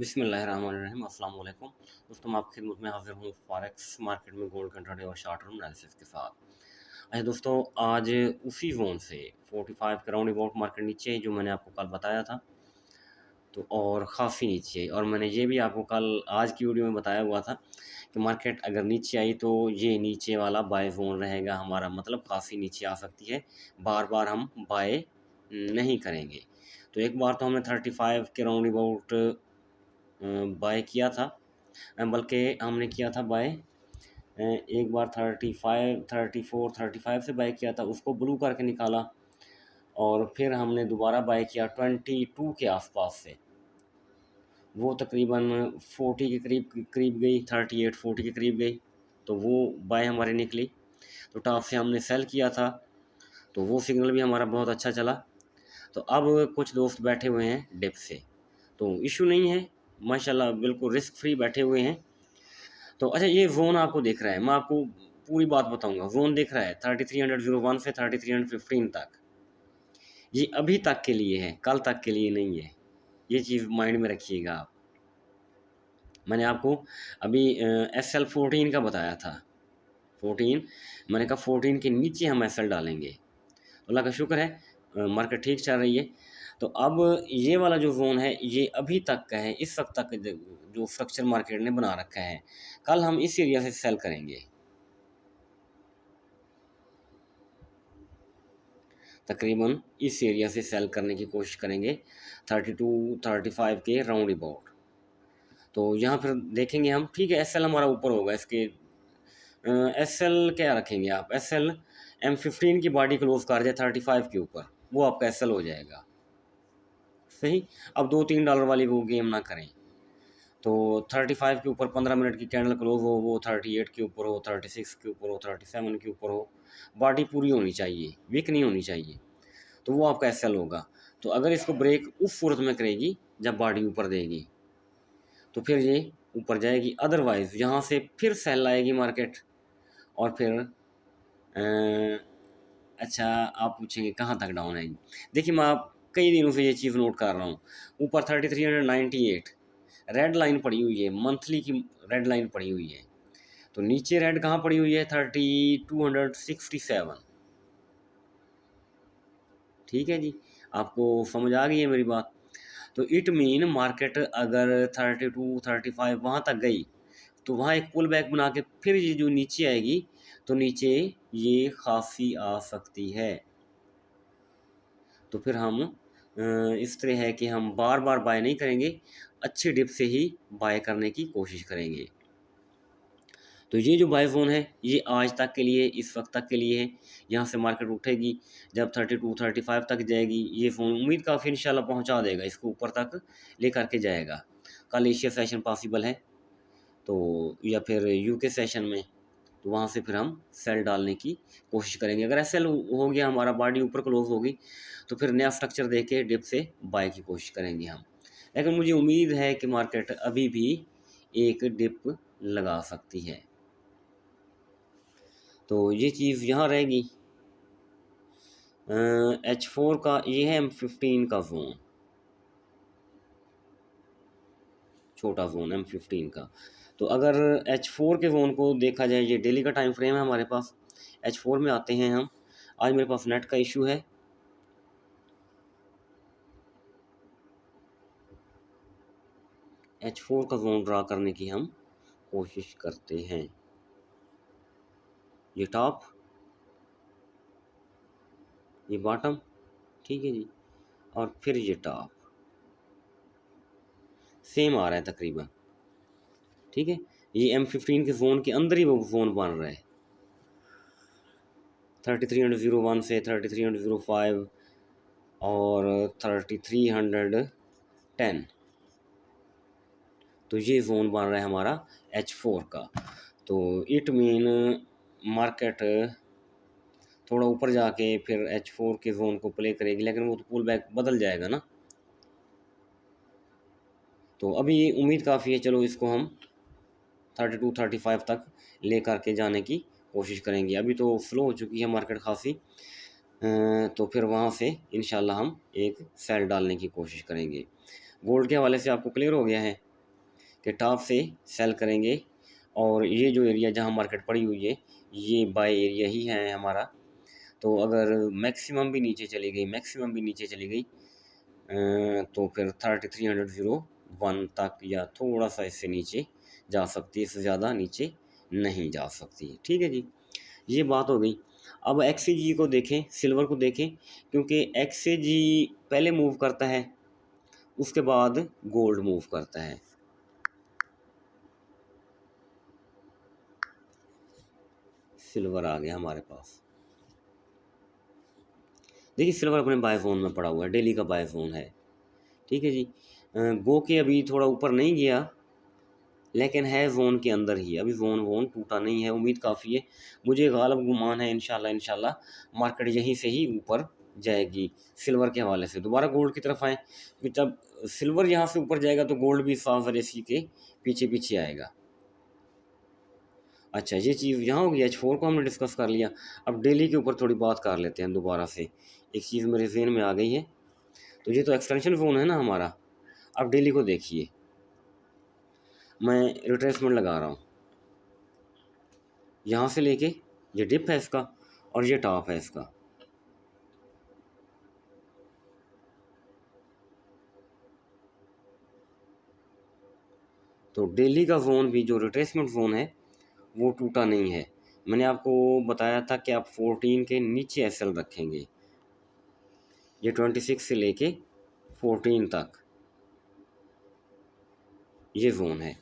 बिस्मिल्लाहिर्रहमानिर्रहीम अस्सलाम वालेकुम दोस्तों, मैं आपकी खिदमत में हाजिर हूँ फॉरेक्स मार्केट में गोल्ड कंट्राडे और शॉर्ट टर्म एनालिसिस के साथ। अच्छा दोस्तों, आज उसी जोन से 45 के राउंड अबाउट मार्केट नीचे है जो मैंने आपको कल बताया था। तो और काफ़ी नीचे है और मैंने ये भी आपको कल आज की वीडियो में बताया हुआ था कि मार्केट अगर नीचे आई तो ये नीचे वाला बाय जोन रहेगा हमारा, मतलब काफ़ी नीचे आ सकती है। बार बार हम बाय नहीं करेंगे। तो एक बार तो हमने 35 के राउंड अबाउट बाय किया था, बल्कि हमने किया था बाय एक बार 35 34 35 से बाय किया था, उसको ब्लू करके निकाला और फिर हमने दोबारा बाय किया 22 के आसपास से। वो तकरीबन 40 के करीब गई, 38 40 के करीब गई, तो वो बाय हमारी निकली। तो टॉप से हमने सेल किया था, तो वो सिग्नल भी हमारा बहुत अच्छा चला। तो अब कुछ दोस्त बैठे हुए हैं डिप से, तो इशू नहीं है, माशाल्लाह बिल्कुल रिस्क फ्री बैठे हुए हैं। तो अच्छा, ये ज़ोन आपको दिख रहा है, मैं आपको पूरी बात बताऊंगा। ज़ोन दिख रहा है 3301 से 3315 तक, ये अभी तक के लिए है, कल तक के लिए नहीं है। ये चीज़ माइंड में रखिएगा आप। मैंने आपको अभी SL14 का बताया था, 14, मैंने कहा 14 के नीचे हम SL डालेंगे। अल्लाह का शुक्र है मार्केट ठीक चल रही है। तो अब ये वाला जो ज़ोन है ये अभी तक का है, इस वक्त तक जो स्ट्रक्चर मार्केट ने बना रखा है। कल हम इस एरिया से सेल करेंगे, तकरीबन इस एरिया से सेल करने की कोशिश करेंगे 32 35 के राउंड अबाउट। तो यहाँ फिर देखेंगे हम, ठीक है, SL हमारा ऊपर होगा इसके। SL क्या रखेंगे आप, SL M15 की बॉडी क्लोज कर जाए 35 के ऊपर, वो आपका SL हो जाएगा। सही। अब $2-3 वाली वो गेम ना करें। तो 35 के ऊपर 15 मिनट की कैंडल क्लोज हो, वो 38 के ऊपर हो, 36 के ऊपर हो, 37 के ऊपर हो, बॉडी पूरी होनी चाहिए, वीक नहीं होनी चाहिए, तो वो आपका SL होगा। तो अगर इसको ब्रेक उस सूरत में करेगी जब बॉडी ऊपर देगी तो फिर ये ऊपर जाएगी, अदरवाइज यहाँ से फिर सेल आएगी मार्केट। और फिर अच्छा, आप पूछेंगे कहाँ तक डाउन है। देखिए, मैं आप कई दिनों से ये चीज़ नोट कर रहा हूँ, ऊपर 3398 रेड लाइन पड़ी हुई है, मंथली की रेड लाइन पड़ी हुई है। तो नीचे रेड कहाँ पड़ी हुई है, 3267। ठीक है जी, आपको समझ आ गई है मेरी बात। तो इट मीन मार्केट अगर 32 35 वहाँ तक गई तो वहाँ एक पुल बैक बना के फिर ये जो नीचे आएगी तो नीचे ये खासी आ सकती है। तो फिर हम इस तरह है कि हम बार बार बाय नहीं करेंगे, अच्छे डिप से ही बाय करने की कोशिश करेंगे। तो ये जो बाय जोन है ये आज तक के लिए, इस वक्त तक के लिए है। यहाँ से मार्केट उठेगी जब 32 35 तक जाएगी, ये फ़ोन उम्मीद काफ़ी इंशाल्लाह पहुँचा देगा, इसको ऊपर तक ले करके जाएगा। कल एशिया सेशन पॉसिबल है, तो या फिर यूके सेशन में, तो वहाँ से फिर हम सेल डालने की कोशिश करेंगे। अगर एसएल हो गया, हमारा बॉडी ऊपर क्लोज होगी, तो फिर नया स्ट्रक्चर देख के डिप से बाय की कोशिश करेंगे हम। लेकिन मुझे उम्मीद है कि मार्केट अभी भी एक डिप लगा सकती है। तो ये चीज़ यहाँ रहेगी। H4 का ये है, M15 का जोन, छोटा जोन M15 का। तो अगर H4 के जोन को देखा जाए, ये डेली का टाइम फ्रेम है हमारे पास। H4 में आते हैं हम। आज मेरे पास नेट का इशू है, H4 का जोन ड्रा करने की हम कोशिश करते हैं। ये टॉप, ये बॉटम, ठीक है जी, और फिर ये टॉप, सेम आ रहा है तकरीबन। ठीक है, ये M15 के जोन के अंदर ही वो जोन बन रहा है, 3301 से 3305 और 3310। तो ये जोन बन रहा है हमारा H4 का। तो इट मीन मार्केट थोड़ा ऊपर जाके फिर H4 के जोन को प्ले करेगी, लेकिन वो तो पुल बैक बदल जाएगा ना। तो अभी उम्मीद काफ़ी है, चलो इसको हम 32 35 तक ले करके जाने की कोशिश करेंगे। अभी तो स्लो हो चुकी है मार्केट खासी, तो फिर वहाँ से इंशाल्लाह हम एक सेल डालने की कोशिश करेंगे। गोल्ड के हवाले से आपको क्लियर हो गया है। के टॉप से सेल करेंगे, और ये जो एरिया जहाँ मार्केट पड़ी हुई है ये बाय एरिया ही है हमारा। तो अगर मैक्सिमम भी नीचे चली गई, मैक्सिमम भी नीचे चली गई तो फिर 3301 तक या थोड़ा सा इससे नीचे जा सकती है, इससे ज़्यादा नीचे नहीं जा सकती। ठीक है जी, ये बात हो गई। अब एक्ससीजी को देखें, सिल्वर को देखें, क्योंकि एक्ससीजी पहले मूव करता है, उसके बाद गोल्ड मूव करता है। सिल्वर आ गया हमारे पास। देखिए सिल्वर अपने बाय जोन में पड़ा हुआ है, डेली का बाय जोन है। ठीक है जी, गो के अभी थोड़ा ऊपर नहीं गया, लेकिन है जोन के अंदर ही, अभी जोन वोन टूटा नहीं है, उम्मीद काफ़ी है। मुझे गालब गुमान है इंशाल्लाह इंशाल्लाह मार्केट यहीं से ही ऊपर जाएगी। सिल्वर के हवाले से दोबारा गोल्ड की तरफ आएँ, कि जब सिल्वर यहाँ से ऊपर जाएगा तो गोल्ड भी साफ इसी के पीछे पीछे आएगा। अच्छा, ये चीज़ यहाँ होगी। H4 को हमने डिस्कस कर लिया, अब डेली के ऊपर थोड़ी बात कर लेते हैं दोबारा से। एक चीज़ मेरे ज़हन में आ गई है, तो ये तो एक्सटेंशन ज़ोन है ना हमारा। अब डेली को देखिए, मैं रिट्रेसमेंट लगा रहा हूँ, यहाँ से लेके ये डिप है इसका और ये टॉप है इसका। तो डेली का जोन भी जो रिट्रेसमेंट जोन है वो टूटा नहीं है। मैंने आपको बताया था कि आप 14 के नीचे एसएल रखेंगे, ये 26 से लेके 14 तक ये जोन है।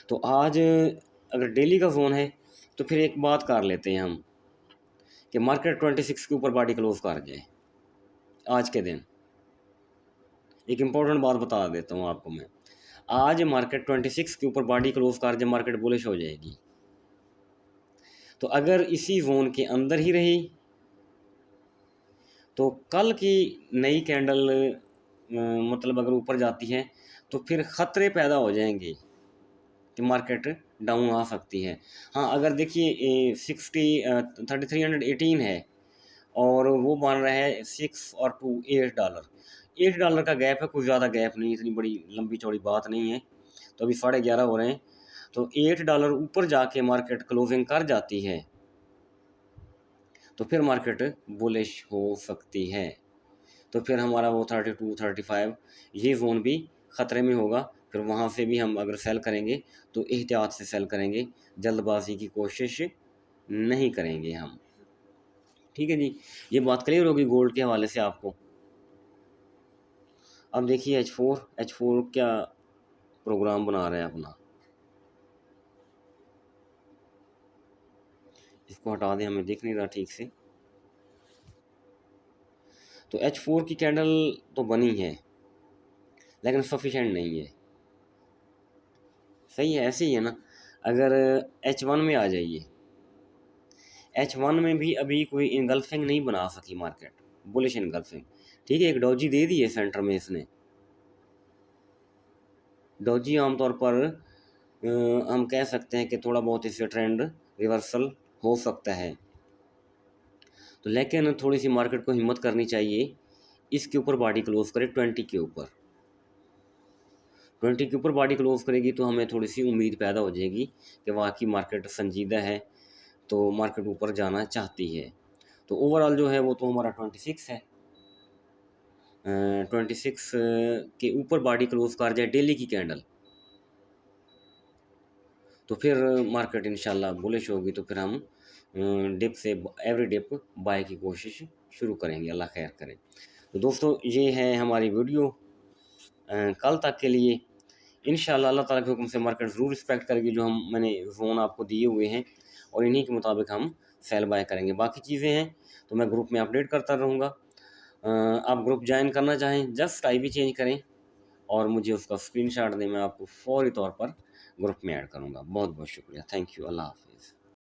तो आज अगर डेली का जोन है तो फिर एक बात कर लेते हैं हम, कि मार्केट 26 के ऊपर बॉडी क्लोज कर जाए आज के दिन। एक इम्पोर्टेंट बात बता देता हूँ आपको मैं, आज मार्केट 26 के ऊपर बॉडी क्लोज कर जाए, मार्केट बुलिश हो जाएगी। तो अगर इसी जोन के अंदर ही रही तो कल की नई कैंडल मतलब अगर ऊपर जाती है तो फिर ख़तरे पैदा हो जाएंगे कि मार्केट डाउन आ सकती है। हाँ, अगर देखिए 3318 है और वो बन रहा है 6 और 2 $8, $8 का गैप है, कुछ ज़्यादा गैप नहीं, इतनी बड़ी लंबी चौड़ी बात नहीं है। तो अभी 11:30 हो रहे हैं, तो $8 ऊपर जाके मार्केट क्लोजिंग कर जाती है तो फिर मार्केट बुलिश हो सकती है। तो फिर हमारा वो 32 35 ये जोन भी ख़तरे में होगा। फिर वहाँ से भी हम अगर सेल करेंगे तो एहतियात से सेल करेंगे, जल्दबाजी की कोशिश नहीं करेंगे हम। ठीक है जी, ये बात क्लियर होगी गोल्ड के हवाले से आपको। अब देखिए H4 क्या प्रोग्राम बना रहा है अपना, इसको हटा दें, हमें दिख नहीं रहा ठीक से। तो H4 की कैंडल तो बनी है लेकिन सफिशेंट नहीं है। सही है, ऐसे ही है ना। अगर H1 में आ जाइए, H1 में भी अभी कोई इनगल्फिंग नहीं बना सकी मार्केट, बुलिश इनगल्फिंग। ठीक है, एक डॉजी दे दी है सेंटर में इसने। डॉजी आमतौर पर हम कह सकते हैं कि थोड़ा बहुत इससे ट्रेंड रिवर्सल हो सकता है। तो लेकिन थोड़ी सी मार्केट को हिम्मत करनी चाहिए, इसके ऊपर बॉडी क्लोज करे 20 के ऊपर। 20 के ऊपर बॉडी क्लोज करेगी तो हमें थोड़ी सी उम्मीद पैदा हो जाएगी कि वाकई मार्केट संजीदा है, तो मार्केट ऊपर जाना चाहती है। तो ओवरऑल जो है वो तो हमारा 26 है, 26 के ऊपर बॉडी क्लोज कर जाए डेली की कैंडल तो फिर मार्केट इंशाल्लाह बुलिश होगी। तो फिर हम डिप से एवरी डिप बाय की कोशिश शुरू करेंगे, अल्लाह खैर करे। तो दोस्तों ये है हमारी वीडियो कल तक के लिए। इंशाल्लाह अल्लाह ताला के हुक्म से मार्केट ज़रूर रिस्पेक्ट करेगी जो मैंने ज़ोन आपको दिए हुए हैं, और इन्हीं के मुताबिक हम सेल बाय करेंगे। बाकी चीज़ें हैं तो मैं ग्रुप में अपडेट करता रहूँगा। आप ग्रुप ज्वाइन करना चाहें जस्ट आईडी चेंज करें और मुझे उसका स्क्रीनशॉट दें, मैं आपको फ़ौरी तौर पर ग्रुप में ऐड करूँगा। बहुत बहुत शुक्रिया, थैंक यू, अल्लाह हाफ़िज़।